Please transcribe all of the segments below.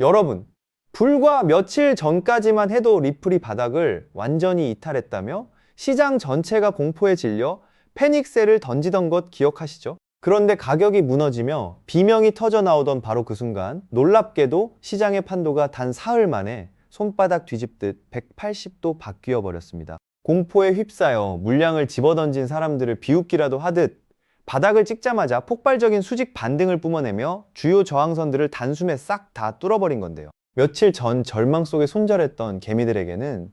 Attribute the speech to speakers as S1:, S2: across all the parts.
S1: 여러분, 불과 며칠 전까지만 해도 리플이 바닥을 완전히 이탈했다며 시장 전체가 공포에 질려 패닉셀을 던지던 것 기억하시죠? 그런데 가격이 무너지며 비명이 터져 나오던 바로 그 순간 놀랍게도 시장의 판도가 단 사흘 만에 손바닥 뒤집듯 180도 바뀌어 버렸습니다. 공포에 휩싸여 물량을 집어던진 사람들을 비웃기라도 하듯 바닥을 찍자마자 폭발적인 수직 반등을 뿜어내며 주요 저항선들을 단숨에 싹 다 뚫어버린 건데요. 며칠 전 절망 속에 손절했던 개미들에게는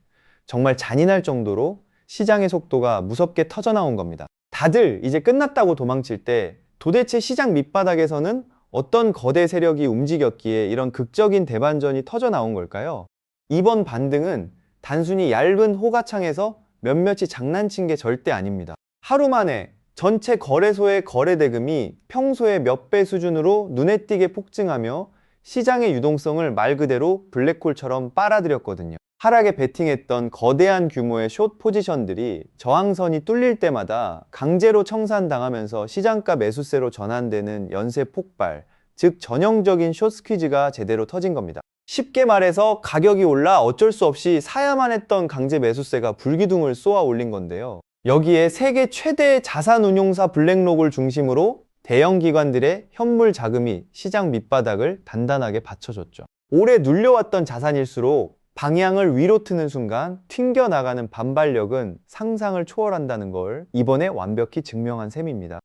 S1: 정말 잔인할 정도로 시장의 속도가 무섭게 터져나온 겁니다. 다들 이제 끝났다고 도망칠 때 도대체 시장 밑바닥에서는 어떤 거대 세력이 움직였기에 이런 극적인 대반전이 터져나온 걸까요? 이번 반등은 단순히 얇은 호가창에서 몇몇이 장난친 게 절대 아닙니다. 하루 만에 전체 거래소의 거래 대금이 평소의 몇 배 수준으로 눈에 띄게 폭증하며 시장의 유동성을 말 그대로 블랙홀처럼 빨아들였거든요. 하락에 베팅했던 거대한 규모의 숏 포지션들이 저항선이 뚫릴 때마다 강제로 청산당하면서 시장가 매수세로 전환되는 연쇄 폭발, 즉 전형적인 숏 스퀴즈가 제대로 터진 겁니다. 쉽게 말해서 가격이 올라 어쩔 수 없이 사야만 했던 강제 매수세가 불기둥을 쏘아 올린 건데요. 여기에 세계 최대의 자산운용사 블랙록을 중심으로 대형 기관들의 현물 자금이 시장 밑바닥을 단단하게 받쳐줬죠. 오래 눌려왔던 자산일수록 방향을 위로 트는 순간 튕겨나가는 반발력은 상상을 초월한다는 걸 이번에 완벽히 증명한 셈입니다.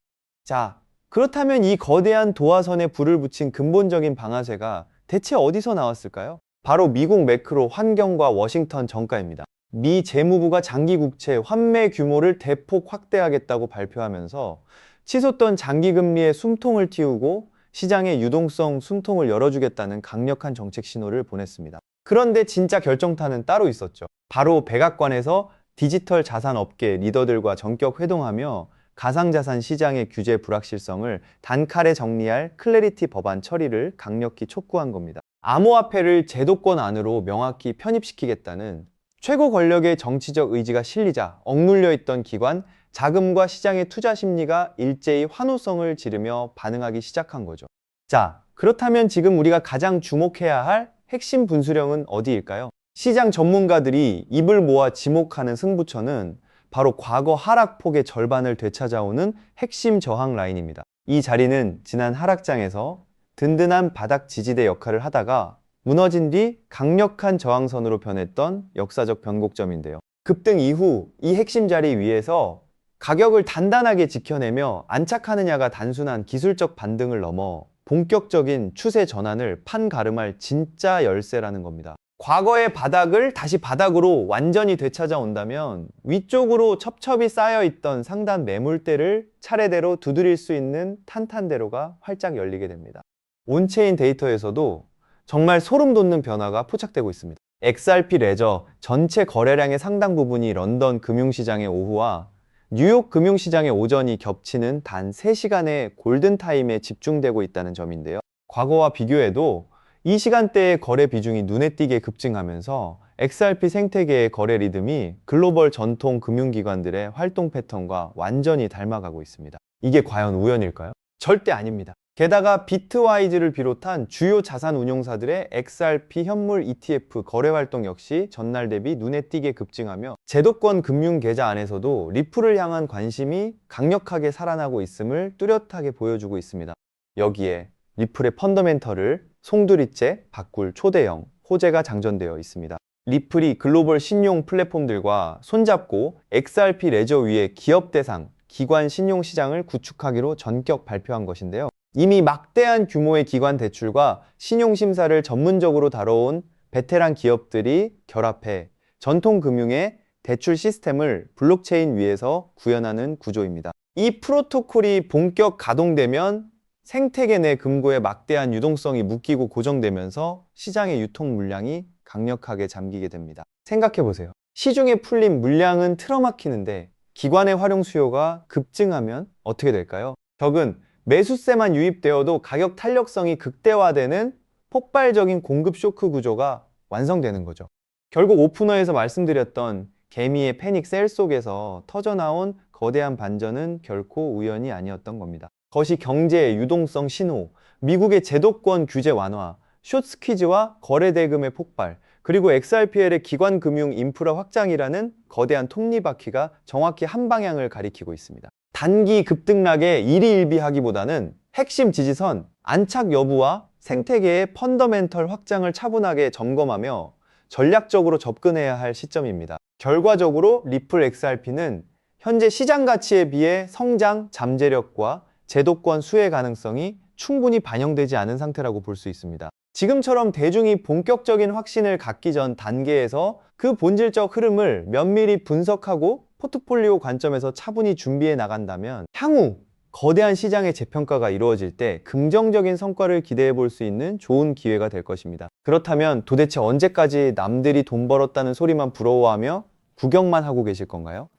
S1: 자, 그렇다면 이 거대한 도화선에 불을 붙인 근본적인 방아쇠가 대체 어디서 나왔을까요? 바로 미국 매크로 환경과 워싱턴 정가입니다. 미 재무부가 장기 국채 환매 규모를 대폭 확대하겠다고 발표하면서 치솟던 장기 금리의 숨통을 틔우고 시장의 유동성 숨통을 열어주겠다는 강력한 정책 신호를 보냈습니다. 그런데 진짜 결정타는 따로 있었죠. 바로 백악관에서 디지털 자산 업계 리더들과 전격 회동하며 가상자산 시장의 규제 불확실성을 단칼에 정리할 클래리티 법안 처리를 강력히 촉구한 겁니다. 암호화폐를 제도권 안으로 명확히 편입시키겠다는 최고 권력의 정치적 의지가 실리자 억눌려 있던 기관, 자금과 시장의 투자 심리가 일제히 환호성을 지르며 반응하기 시작한 거죠. 자, 그렇다면 지금 우리가 가장 주목해야 할 핵심 분수령은 어디일까요? 시장 전문가들이 입을 모아 지목하는 승부처는 바로 과거 하락폭의 절반을 되찾아오는 핵심 저항 라인입니다. 이 자리는 지난 하락장에서 든든한 바닥 지지대 역할을 하다가 무너진 뒤 강력한 저항선으로 변했던 역사적 변곡점인데요. 급등 이후 이 핵심 자리 위에서 가격을 단단하게 지켜내며 안착하느냐가 단순한 기술적 반등을 넘어 본격적인 추세 전환을 판가름할 진짜 열쇠라는 겁니다. 과거의 바닥을 다시 바닥으로 완전히 되찾아온다면 위쪽으로 첩첩이 쌓여있던 상단 매물대를 차례대로 두드릴 수 있는 탄탄대로가 활짝 열리게 됩니다. 온체인 데이터에서도 정말 소름 돋는 변화가 포착되고 있습니다. XRP 레저 전체 거래량의 상당 부분이 런던 금융시장의 오후와 뉴욕 금융시장의 오전이 겹치는 단 3시간의 골든타임에 집중되고 있다는 점인데요. 과거와 비교해도 이 시간대의 거래 비중이 눈에 띄게 급증하면서 XRP 생태계의 거래 리듬이 글로벌 전통 금융기관들의 활동 패턴과 완전히 닮아가고 있습니다. 이게 과연 우연일까요? 절대 아닙니다. 게다가 비트와이즈를 비롯한 주요 자산 운용사들의 XRP 현물 ETF 거래 활동 역시 전날 대비 눈에 띄게 급증하며 제도권 금융 계좌 안에서도 리플을 향한 관심이 강력하게 살아나고 있음을 뚜렷하게 보여주고 있습니다. 여기에 리플의 펀더멘털을 송두리째 바꿀 초대형 호재가 장전되어 있습니다. 리플이 글로벌 신용 플랫폼들과 손잡고 XRP 레저 위에 기업 대상, 기관 신용 시장을 구축하기로 전격 발표한 것인데요. 이미 막대한 규모의 기관 대출과 신용심사를 전문적으로 다뤄온 베테랑 기업들이 결합해 전통금융의 대출 시스템을 블록체인 위에서 구현하는 구조입니다. 이 프로토콜이 본격 가동되면 생태계 내 금고에 막대한 유동성이 묶이고 고정되면서 시장의 유통 물량이 강력하게 잠기게 됩니다. 생각해보세요. 시중에 풀린 물량은 틀어막히는데 기관의 활용 수요가 급증하면 어떻게 될까요? 적은 매수세만 유입되어도 가격 탄력성이 극대화되는 폭발적인 공급 쇼크 구조가 완성되는 거죠. 결국 오프너에서 말씀드렸던 개미의 패닉 셀 속에서 터져나온 거대한 반전은 결코 우연이 아니었던 겁니다. 그것이 경제의 유동성 신호, 미국의 제도권 규제 완화, 숏스퀴즈와 거래대금의 폭발, 그리고 XRPL의 기관금융 인프라 확장이라는 거대한 톱니바퀴가 정확히 한 방향을 가리키고 있습니다. 단기 급등락에 일희일비하기보다는 핵심 지지선, 안착 여부와 생태계의 펀더멘털 확장을 차분하게 점검하며 전략적으로 접근해야 할 시점입니다. 결과적으로 리플 XRP는 현재 시장 가치에 비해 성장, 잠재력과 제도권 수혜 가능성이 충분히 반영되지 않은 상태라고 볼 수 있습니다. 지금처럼 대중이 본격적인 확신을 갖기 전 단계에서 그 본질적 흐름을 면밀히 분석하고 포트폴리오 관점에서 차분히 준비해 나간다면 향후 거대한 시장의 재평가가 이루어질 때 긍정적인 성과를 기대해 볼 수 있는 좋은 기회가 될 것입니다. 그렇다면 도대체 언제까지 남들이 돈 벌었다는 소리만 부러워하며 구경만 하고 계실 건가요?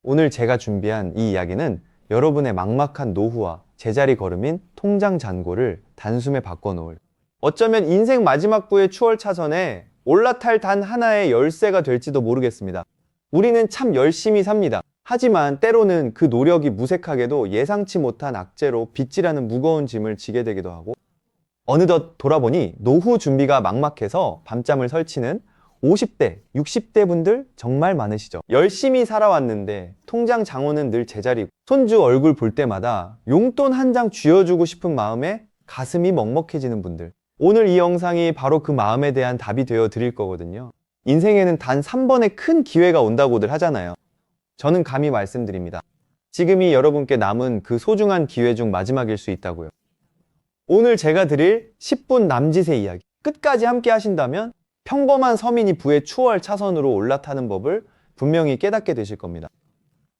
S1: 오늘 제가 준비한 이 이야기는 여러분의 막막한 노후와 제자리 걸음인 통장 잔고를 단숨에 바꿔놓을, 어쩌면 인생 마지막 부의 추월 차선에 올라탈 단 하나의 열쇠가 될지도 모르겠습니다. 우리는 참 열심히 삽니다. 하지만 때로는 그 노력이 무색하게도 예상치 못한 악재로 빚지라는 무거운 짐을 지게 되기도 하고, 어느덧 돌아보니 노후 준비가 막막해서 밤잠을 설치는 50대, 60대 분들 정말 많으시죠. 열심히 살아왔는데 통장 잔고는 늘 제자리고, 손주 얼굴 볼 때마다 용돈 한 장 쥐어주고 싶은 마음에 가슴이 먹먹해지는 분들, 오늘 이 영상이 바로 그 마음에 대한 답이 되어 드릴 거거든요. 인생에는 단 3번의 큰 기회가 온다고들 하잖아요. 저는 감히 말씀드립니다. 지금이 여러분께 남은 그 소중한 기회 중 마지막일 수 있다고요. 오늘 제가 드릴 10분 남짓의 이야기, 끝까지 함께 하신다면 평범한 서민이 부의 추월 차선으로 올라타는 법을 분명히 깨닫게 되실 겁니다.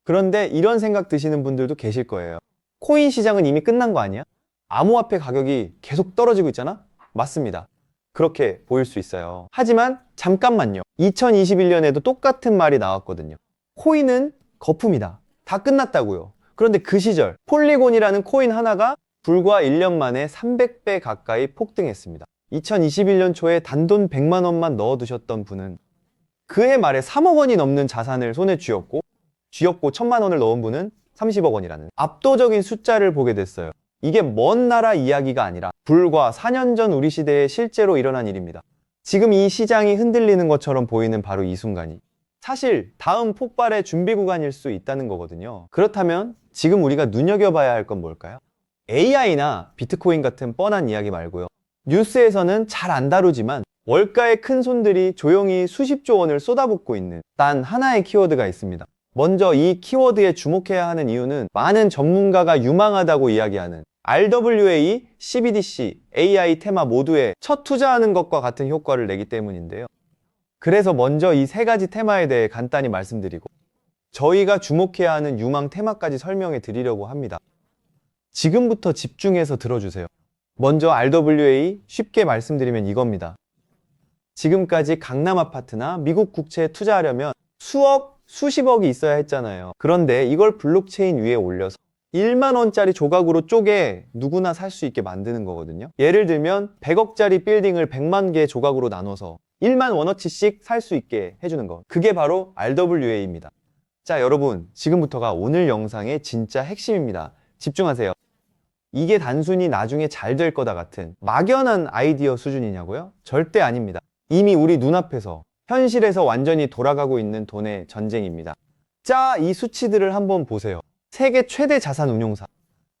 S1: 그런데 이런 생각 드시는 분들도 계실 거예요. 코인 시장은 이미 끝난 거 아니야? 암호화폐 가격이 계속 떨어지고 있잖아? 맞습니다. 그렇게 보일 수 있어요. 하지만 잠깐만요. 2021년에도 똑같은 말이 나왔거든요. 코인은 거품이다. 다 끝났다고요. 그런데 그 시절 폴리곤이라는 코인 하나가 불과 1년 만에 300배 가까이 폭등했습니다. 2021년 초에 단돈 100만 원만 넣어두셨던 분은 그해 말에 3억 원이 넘는 자산을 손에 쥐었고 1000만 원을 넣은 분은 30억 원이라는 압도적인 숫자를 보게 됐어요. 이게 먼 나라 이야기가 아니라 불과 4년 전 우리 시대에 실제로 일어난 일입니다. 지금 이 시장이 흔들리는 것처럼 보이는 바로 이 순간이 사실 다음 폭발의 준비 구간일 수 있다는 거거든요. 그렇다면 지금 우리가 눈여겨봐야 할 건 뭘까요? AI나 비트코인 같은 뻔한 이야기 말고요. 뉴스에서는 잘 안 다루지만 월가의 큰 손들이 조용히 수십조 원을 쏟아붓고 있는 단 하나의 키워드가 있습니다. 먼저 이 키워드에 주목해야 하는 이유는 많은 전문가가 유망하다고 이야기하는 RWA, CBDC, AI 테마 모두에 첫 투자하는 것과 같은 효과를 내기 때문인데요. 그래서 먼저 이 세 가지 테마에 대해 간단히 말씀드리고 저희가 주목해야 하는 유망 테마까지 설명해 드리려고 합니다. 지금부터 집중해서 들어주세요. 먼저 RWA, 쉽게 말씀드리면 이겁니다. 지금까지 강남 아파트나 미국 국채에 투자하려면 수억, 수십억이 있어야 했잖아요. 그런데 이걸 블록체인 위에 올려서 1만 원짜리 조각으로 쪼개 누구나 살 수 있게 만드는 거거든요. 예를 들면 100억짜리 빌딩을 100만 개 조각으로 나눠서 1만 원어치씩 살 수 있게 해주는 것. 그게 바로 RWA입니다. 자, 여러분, 지금부터가 오늘 영상의 진짜 핵심입니다. 집중하세요. 이게 단순히 나중에 잘 될 거다 같은 막연한 아이디어 수준이냐고요? 절대 아닙니다. 이미 우리 눈앞에서 현실에서 완전히 돌아가고 있는 돈의 전쟁입니다. 자, 이 수치들을 한번 보세요. 세계 최대 자산 운용사,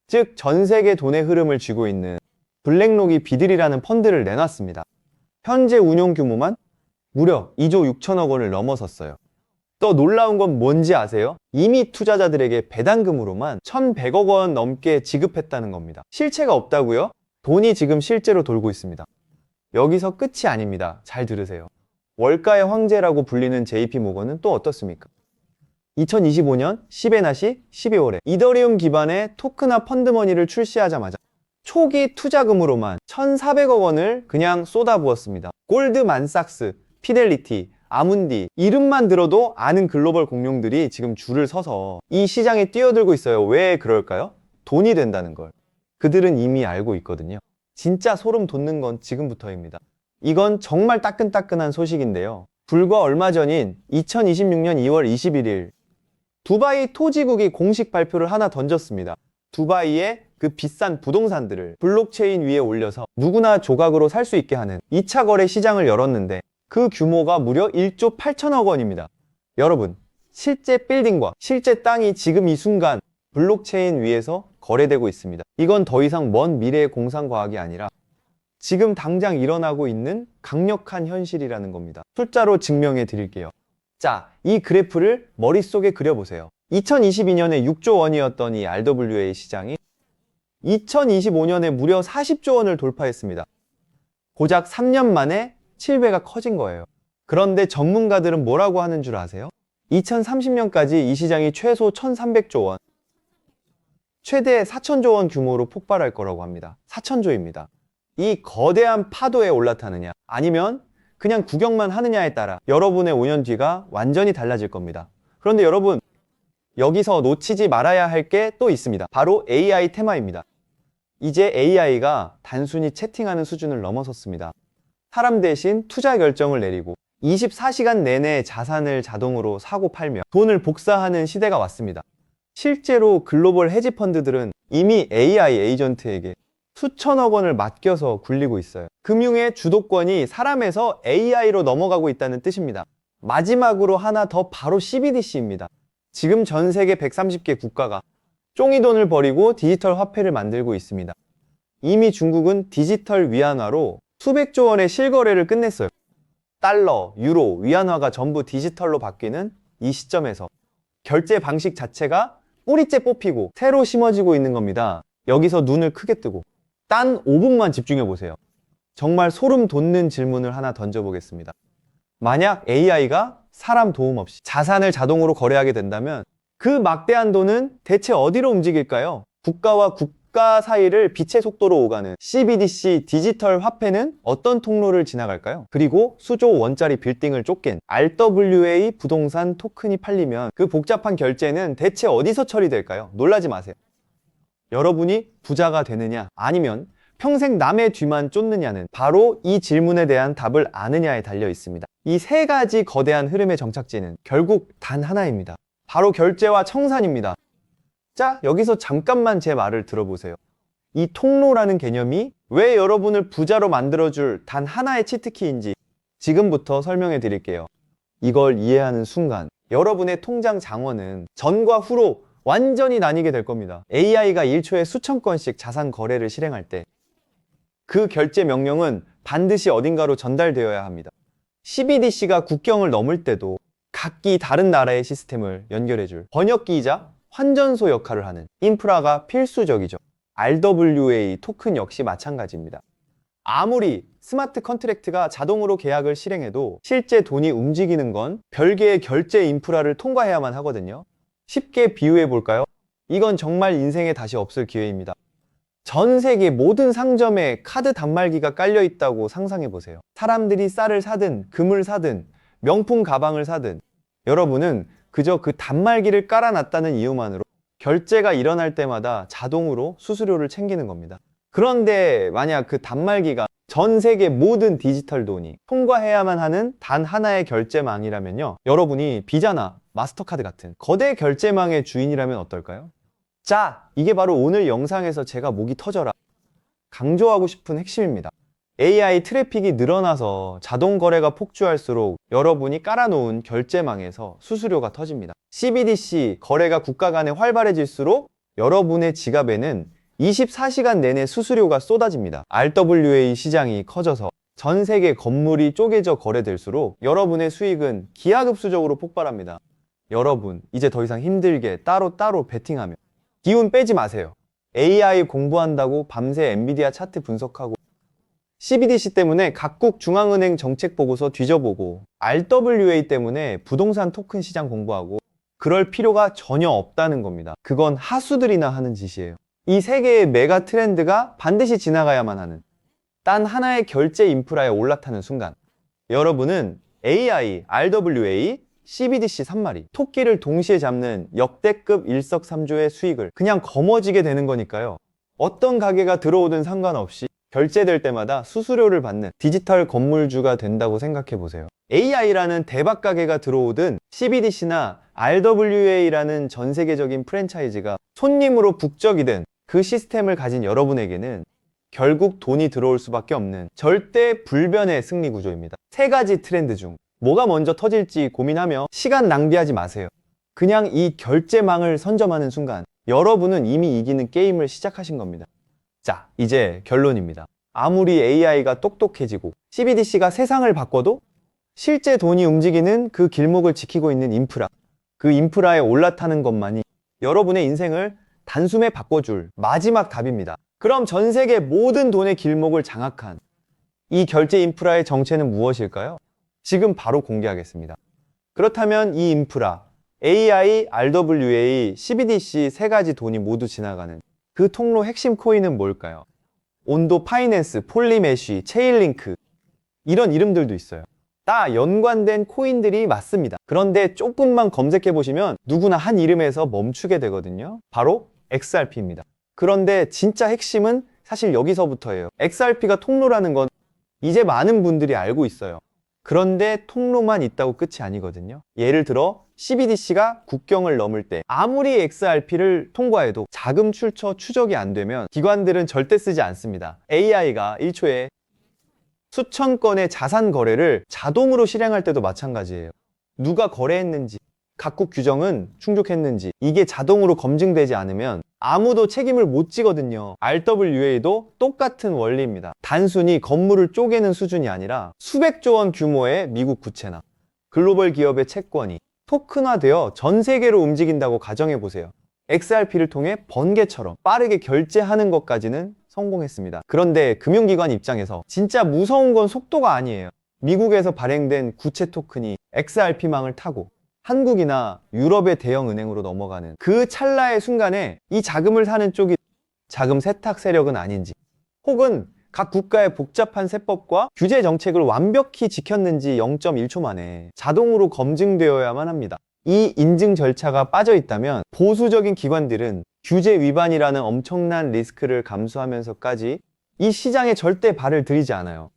S1: 즉 전 세계 돈의 흐름을 쥐고 있는 블랙록이 비들이라는 펀드를 내놨습니다. 현재 운용 규모만 무려 2조 6천억 원을 넘어섰어요. 또 놀라운 건 뭔지 아세요? 이미 투자자들에게 배당금으로만 1,100억 원 넘게 지급했다는 겁니다. 실체가 없다고요? 돈이 지금 실제로 돌고 있습니다. 여기서 끝이 아닙니다. 잘 들으세요. 월가의 황제라고 불리는 JP모건은 또 어떻습니까? 2025년 10의 12월에 이더리움 기반의 토크나 펀드머니를 출시하자마자 초기 투자금으로만 1,400억 원을 그냥 쏟아부었습니다. 골드만삭스, 피델리티, 아문디, 이름만 들어도 아는 글로벌 공룡들이 지금 줄을 서서 이 시장에 뛰어들고 있어요. 왜 그럴까요? 돈이 된다는 걸. 그들은 이미 알고 있거든요. 진짜 소름 돋는 건 지금부터입니다. 이건 정말 따끈따끈한 소식인데요. 불과 얼마 전인 2026년 2월 21일 두바이 토지국이 공식 발표를 하나 던졌습니다. 두바이의 그 비싼 부동산들을 블록체인 위에 올려서 누구나 조각으로 살 수 있게 하는 2차 거래 시장을 열었는데 그 규모가 무려 1조 8천억 원입니다. 여러분, 실제 빌딩과 실제 땅이 지금 이 순간 블록체인 위에서 거래되고 있습니다. 이건 더 이상 먼 미래의 공상과학이 아니라 지금 당장 일어나고 있는 강력한 현실이라는 겁니다. 숫자로 증명해 드릴게요. 자, 이 그래프를 머릿속에 그려보세요. 2022년에 6조 원이었던 이 RWA 시장이 2025년에 무려 40조 원을 돌파했습니다. 고작 3년 만에 7배가 커진 거예요. 그런데 전문가들은 뭐라고 하는 줄 아세요? 2030년까지 이 시장이 최소 1300조 원, 최대 4000조 원 규모로 폭발할 거라고 합니다. 4000조입니다. 이 거대한 파도에 올라타느냐 아니면 그냥 구경만 하느냐에 따라 여러분의 5년 뒤가 완전히 달라질 겁니다. 그런데 여러분, 여기서 놓치지 말아야 할 게 또 있습니다. 바로 AI 테마입니다. 이제 AI가 단순히 채팅하는 수준을 넘어섰습니다. 사람 대신 투자 결정을 내리고 24시간 내내 자산을 자동으로 사고 팔며 돈을 복사하는 시대가 왔습니다. 실제로 글로벌 헤지펀드들은 이미 AI 에이전트에게 수천억 원을 맡겨서 굴리고 있어요. 금융의 주도권이 사람에서 AI로 넘어가고 있다는 뜻입니다. 마지막으로 하나 더, 바로 CBDC입니다. 지금 전 세계 130개 국가가 쫑이돈을 버리고 디지털 화폐를 만들고 있습니다. 이미 중국은 디지털 위안화로 수백조 원의 실거래를 끝냈어요. 달러, 유로, 위안화가 전부 디지털로 바뀌는 이 시점에서 결제 방식 자체가 뿌리째 뽑히고 새로 심어지고 있는 겁니다. 여기서 눈을 크게 뜨고 단 5분만 집중해 보세요. 정말 소름 돋는 질문을 하나 던져보겠습니다. 만약 AI가 사람 도움 없이 자산을 자동으로 거래하게 된다면 그 막대한 돈은 대체 어디로 움직일까요? 국가와 국가 사이를 빛의 속도로 오가는 CBDC 디지털 화폐는 어떤 통로를 지나갈까요? 그리고 수조 원짜리 빌딩을 쫓긴 RWA 부동산 토큰이 팔리면 그 복잡한 결제는 대체 어디서 처리될까요? 놀라지 마세요. 여러분이 부자가 되느냐 아니면 평생 남의 뒤만 쫓느냐는 바로 이 질문에 대한 답을 아느냐에 달려 있습니다. 이 세 가지 거대한 흐름의 정착지는 결국 단 하나입니다. 바로 결제와 청산입니다. 자, 여기서 잠깐만 제 말을 들어보세요. 이 통로라는 개념이 왜 여러분을 부자로 만들어줄 단 하나의 치트키인지 지금부터 설명해 드릴게요. 이걸 이해하는 순간 여러분의 통장 장원은 전과 후로 완전히 나뉘게 될 겁니다. AI가 1초에 수천 건씩 자산 거래를 실행할 때 그 결제 명령은 반드시 어딘가로 전달되어야 합니다. CBDC가 국경을 넘을 때도 각기 다른 나라의 시스템을 연결해줄 번역기이자 환전소 역할을 하는 인프라가 필수적이죠. RWA 토큰 역시 마찬가지입니다. 아무리 스마트 컨트랙트가 자동으로 계약을 실행해도 실제 돈이 움직이는 건 별개의 결제 인프라를 통과해야만 하거든요. 쉽게 비유해 볼까요? 이건 정말 인생에 다시 없을 기회입니다. 전 세계 모든 상점에 카드 단말기가 깔려 있다고 상상해 보세요. 사람들이 쌀을 사든 금을 사든 명품 가방을 사든 여러분은 그저 그 단말기를 깔아놨다는 이유만으로 결제가 일어날 때마다 자동으로 수수료를 챙기는 겁니다. 그런데 만약 그 단말기가 전 세계 모든 디지털 돈이 통과해야만 하는 단 하나의 결제망이라면요, 여러분이 비자나 마스터카드 같은 거대 결제망의 주인이라면 어떨까요? 자, 이게 바로 오늘 영상에서 제가 목이 터져라 강조하고 싶은 핵심입니다. AI 트래픽이 늘어나서 자동 거래가 폭주할수록 여러분이 깔아놓은 결제망에서 수수료가 터집니다. CBDC 거래가 국가 간에 활발해질수록 여러분의 지갑에는 24시간 내내 수수료가 쏟아집니다. RWA 시장이 커져서 전 세계 건물이 쪼개져 거래될수록 여러분의 수익은 기하급수적으로 폭발합니다. 여러분, 이제 더 이상 힘들게 따로따로 베팅하며 기운 빼지 마세요. AI 공부한다고 밤새 엔비디아 차트 분석하고 CBDC 때문에 각국 중앙은행 정책 보고서 뒤져보고 RWA 때문에 부동산 토큰 시장 공부하고 그럴 필요가 전혀 없다는 겁니다. 그건 하수들이나 하는 짓이에요. 이 세 개의 메가 트렌드가 반드시 지나가야만 하는 단 하나의 결제 인프라에 올라타는 순간 여러분은 AI, RWA, CBDC 3마리 토끼를 동시에 잡는 역대급 일석삼조의 수익을 그냥 거머쥐게 되는 거니까요. 어떤 가게가 들어오든 상관없이 결제될 때마다 수수료를 받는 디지털 건물주가 된다고 생각해 보세요. AI라는 대박 가게가 들어오든 CBDC나 RWA라는 전 세계적인 프랜차이즈가 손님으로 북적이든 그 시스템을 가진 여러분에게는 결국 돈이 들어올 수밖에 없는 절대 불변의 승리 구조입니다. 세 가지 트렌드 중 뭐가 먼저 터질지 고민하며 시간 낭비하지 마세요. 그냥 이 결제망을 선점하는 순간 여러분은 이미 이기는 게임을 시작하신 겁니다. 자, 이제 결론입니다. 아무리 AI가 똑똑해지고 CBDC가 세상을 바꿔도 실제 돈이 움직이는 그 길목을 지키고 있는 인프라, 그 인프라에 올라타는 것만이 여러분의 인생을 단숨에 바꿔줄 마지막 답입니다. 그럼 전 세계 모든 돈의 길목을 장악한 이 결제 인프라의 정체는 무엇일까요? 지금 바로 공개하겠습니다. 그렇다면 이 인프라, AI, RWA, CBDC 세 가지 돈이 모두 지나가는 그 통로 핵심 코인은 뭘까요? 온도 파이낸스, 폴리메쉬, 체인링크 이런 이름들도 있어요. 다 연관된 코인들이 맞습니다. 그런데 조금만 검색해보시면 누구나 한 이름에서 멈추게 되거든요. 바로 XRP입니다. 그런데 진짜 핵심은 사실 여기서부터예요. XRP가 통로라는 건 이제 많은 분들이 알고 있어요. 그런데 통로만 있다고 끝이 아니거든요. 예를 들어 CBDC가 국경을 넘을 때 아무리 XRP를 통과해도 자금 출처 추적이 안 되면 기관들은 절대 쓰지 않습니다. AI가 1초에 수천 건의 자산 거래를 자동으로 실행할 때도 마찬가지예요. 누가 거래했는지, 각국 규정은 충족했는지 이게 자동으로 검증되지 않으면 아무도 책임을 못 지거든요. RWA도 똑같은 원리입니다. 단순히 건물을 쪼개는 수준이 아니라 수백조 원 규모의 미국 부채나 글로벌 기업의 채권이 토큰화되어 전 세계로 움직인다고 가정해보세요. XRP를 통해 번개처럼 빠르게 결제하는 것까지는 성공했습니다. 그런데 금융기관 입장에서 진짜 무서운 건 속도가 아니에요. 미국에서 발행된 구체 토큰이 XRP망을 타고 한국이나 유럽의 대형 은행으로 넘어가는 그 찰나의 순간에 이 자금을 사는 쪽이 자금 세탁 세력은 아닌지, 혹은 각 국가의 복잡한 세법과 규제 정책을 완벽히 지켰는지 0.1초 만에 자동으로 검증되어야만 합니다. 이 인증 절차가 빠져 있다면 보수적인 기관들은 규제 위반이라는 엄청난 리스크를 감수하면서까지 이 시장에 절대 발을 들이지 않아요.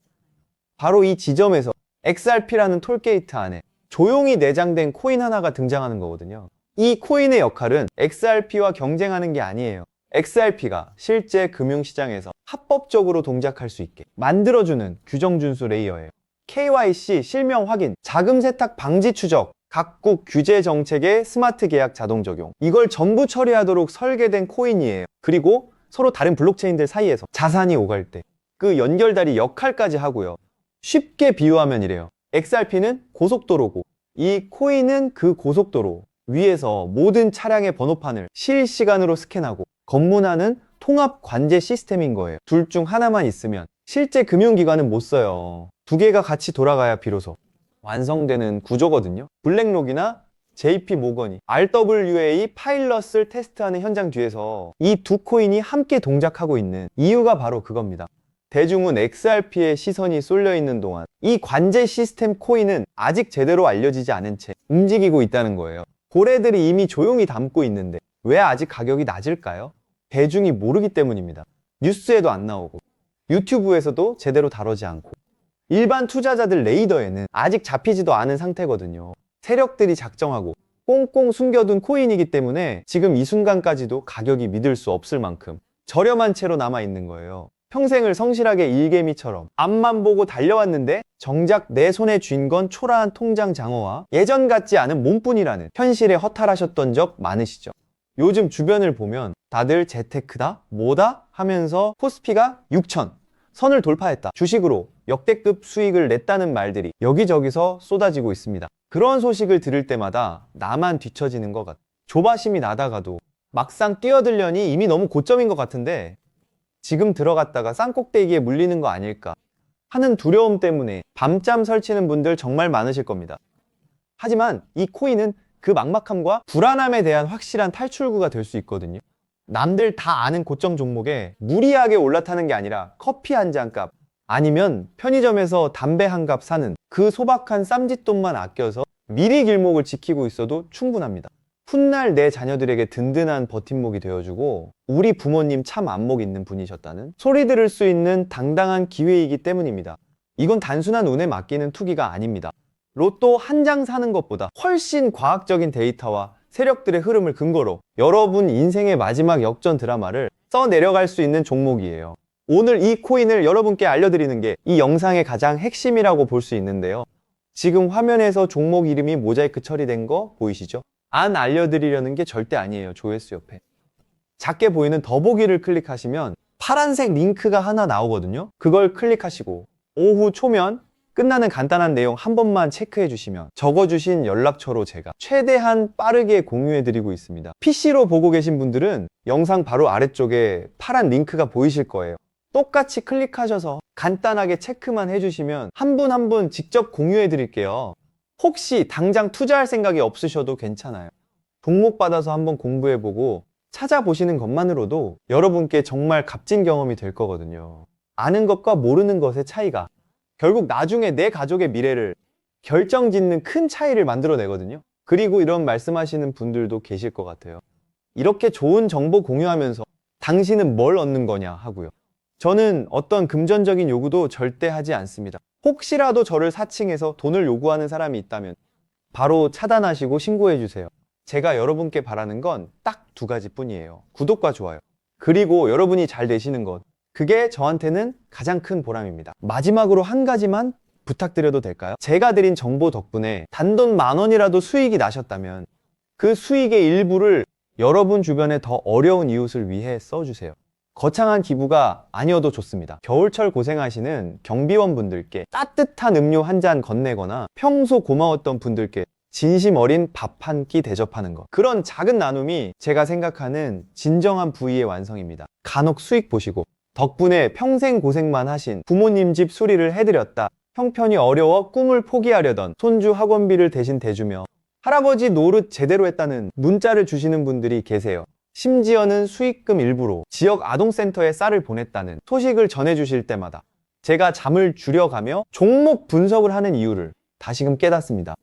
S1: 바로 이 지점에서 XRP라는 톨게이트 안에 조용히 내장된 코인 하나가 등장하는 거거든요. 이 코인의 역할은 XRP와 경쟁하는 게 아니에요. XRP가 실제 금융시장에서 합법적으로 동작할 수 있게 만들어주는 규정 준수 레이어예요. KYC 실명 확인, 자금 세탁 방지 추적, 각국 규제 정책의 스마트 계약 자동 적용, 이걸 전부 처리하도록 설계된 코인이에요. 그리고 서로 다른 블록체인들 사이에서 자산이 오갈 때 그 연결다리 역할까지 하고요. 쉽게 비유하면 이래요. XRP는 고속도로고 이 코인은 그 고속도로 위에서 모든 차량의 번호판을 실시간으로 스캔하고 검문하는 통합 관제 시스템인 거예요. 둘 중 하나만 있으면 실제 금융기관은 못 써요. 두 개가 같이 돌아가야 비로소 완성되는 구조거든요. 블랙록이나 JP 모건이 RWA 파일럿을 테스트하는 현장 뒤에서 이 두 코인이 함께 동작하고 있는 이유가 바로 그겁니다. 대중은 XRP의 시선이 쏠려 있는 동안 이 관제 시스템 코인은 아직 제대로 알려지지 않은 채 움직이고 있다는 거예요. 고래들이 이미 조용히 담고 있는데 왜 아직 가격이 낮을까요? 대중이 모르기 때문입니다. 뉴스에도 안 나오고 유튜브에서도 제대로 다루지 않고 일반 투자자들 레이더에는 아직 잡히지도 않은 상태거든요. 세력들이 작정하고 꽁꽁 숨겨둔 코인이기 때문에 지금 이 순간까지도 가격이 믿을 수 없을 만큼 저렴한 채로 남아있는 거예요. 평생을 성실하게 일개미처럼 앞만 보고 달려왔는데 정작 내 손에 쥔 건 초라한 통장 장어와 예전 같지 않은 몸뿐이라는 현실에 허탈하셨던 적 많으시죠? 요즘 주변을 보면 다들 재테크다? 뭐다? 하면서 코스피가 6천 선을 돌파했다, 주식으로 역대급 수익을 냈다는 말들이 여기저기서 쏟아지고 있습니다. 그런 소식을 들을 때마다 나만 뒤처지는 것 같아. 조바심이 나다가도 막상 뛰어들려니 이미 너무 고점인 것 같은데 지금 들어갔다가 쌍꼭대기에 물리는 거 아닐까 하는 두려움 때문에 밤잠 설치는 분들 정말 많으실 겁니다. 하지만 이 코인은 그 막막함과 불안함에 대한 확실한 탈출구가 될 수 있거든요. 남들 다 아는 고점 종목에 무리하게 올라타는 게 아니라 커피 한 잔 값, 아니면 편의점에서 담배 한 갑 사는 그 소박한 쌈짓돈만 아껴서 미리 길목을 지키고 있어도 충분합니다. 훗날 내 자녀들에게 든든한 버팀목이 되어주고 우리 부모님 참 안목 있는 분이셨다는 소리 들을 수 있는 당당한 기회이기 때문입니다. 이건 단순한 운에 맡기는 투기가 아닙니다. 로또 한 장 사는 것보다 훨씬 과학적인 데이터와 세력들의 흐름을 근거로 여러분 인생의 마지막 역전 드라마를 써내려갈 수 있는 종목이에요. 오늘 이 코인을 여러분께 알려드리는 게 이 영상의 가장 핵심이라고 볼 수 있는데요. 지금 화면에서 종목 이름이 모자이크 처리된 거 보이시죠? 안 알려드리려는 게 절대 아니에요. 조회수 옆에. 작게 보이는 더보기를 클릭하시면 파란색 링크가 하나 나오거든요. 그걸 클릭하시고 오후 초면 끝나는 간단한 내용 한 번만 체크해 주시면 적어주신 연락처로 제가 최대한 빠르게 공유해 드리고 있습니다. PC로 보고 계신 분들은 영상 바로 아래쪽에 파란 링크가 보이실 거예요. 똑같이 클릭하셔서 간단하게 체크만 해주시면 한 분 한 분 직접 공유해 드릴게요. 혹시 당장 투자할 생각이 없으셔도 괜찮아요. 종목 받아서 한번 공부해보고 찾아보시는 것만으로도 여러분께 정말 값진 경험이 될 거거든요. 아는 것과 모르는 것의 차이가 결국 나중에 내 가족의 미래를 결정짓는 큰 차이를 만들어내거든요. 그리고 이런 말씀하시는 분들도 계실 것 같아요. 이렇게 좋은 정보 공유하면서 당신은 뭘 얻는 거냐 하고요. 저는 어떤 금전적인 요구도 절대 하지 않습니다. 혹시라도 저를 사칭해서 돈을 요구하는 사람이 있다면 바로 차단하시고 신고해 주세요. 제가 여러분께 바라는 건 딱 두 가지 뿐이에요. 구독과 좋아요. 그리고 여러분이 잘 되시는 것. 그게 저한테는 가장 큰 보람입니다. 마지막으로 한 가지만 부탁드려도 될까요? 제가 드린 정보 덕분에 단돈 10,000원이라도 수익이 나셨다면 그 수익의 일부를 여러분 주변에 더 어려운 이웃을 위해 써주세요. 거창한 기부가 아니어도 좋습니다. 겨울철 고생하시는 경비원 분들께 따뜻한 음료 한 잔 건네거나 평소 고마웠던 분들께 진심 어린 밥 한 끼 대접하는 것. 그런 작은 나눔이 제가 생각하는 진정한 부의의 완성입니다. 간혹 수익 보시고 덕분에 평생 고생만 하신 부모님 집 수리를 해드렸다. 형편이 어려워 꿈을 포기하려던 손주 학원비를 대신 대주며 할아버지 노릇 제대로 했다는 문자를 주시는 분들이 계세요. 심지어는 수익금 일부로 지역 아동센터에 쌀을 보냈다는 소식을 전해주실 때마다 제가 잠을 줄여가며 종목 분석을 하는 이유를 다시금 깨닫습니다.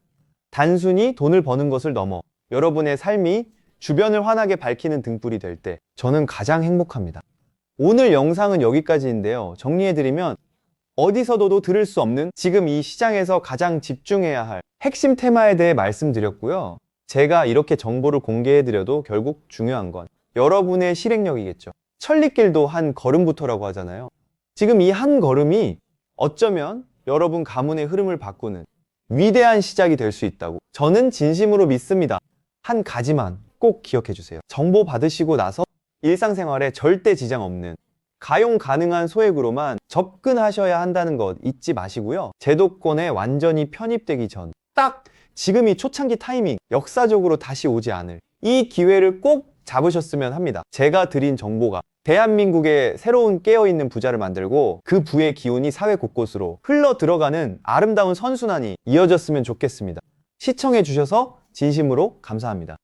S1: 단순히 돈을 버는 것을 넘어 여러분의 삶이 주변을 환하게 밝히는 등불이 될 때 저는 가장 행복합니다. 오늘 영상은 여기까지인데요. 정리해드리면 어디서도 들을 수 없는 지금 이 시장에서 가장 집중해야 할 핵심 테마에 대해 말씀드렸고요. 제가 이렇게 정보를 공개해드려도 결국 중요한 건 여러분의 실행력이겠죠. 천리길도 한 걸음부터라고 하잖아요. 지금 이 한 걸음이 어쩌면 여러분 가문의 흐름을 바꾸는 위대한 시작이 될 수 있다고 저는 진심으로 믿습니다. 한 가지만 꼭 기억해 주세요. 정보 받으시고 나서 일상생활에 절대 지장 없는 가용 가능한 소액으로만 접근하셔야 한다는 것 잊지 마시고요. 제도권에 완전히 편입되기 전 딱 지금이 초창기 타이밍, 역사적으로 다시 오지 않을 이 기회를 꼭 잡으셨으면 합니다. 제가 드린 정보가 대한민국의 새로운 깨어있는 부자를 만들고 그 부의 기운이 사회 곳곳으로 흘러 들어가는 아름다운 선순환이 이어졌으면 좋겠습니다. 시청해 주셔서 진심으로 감사합니다.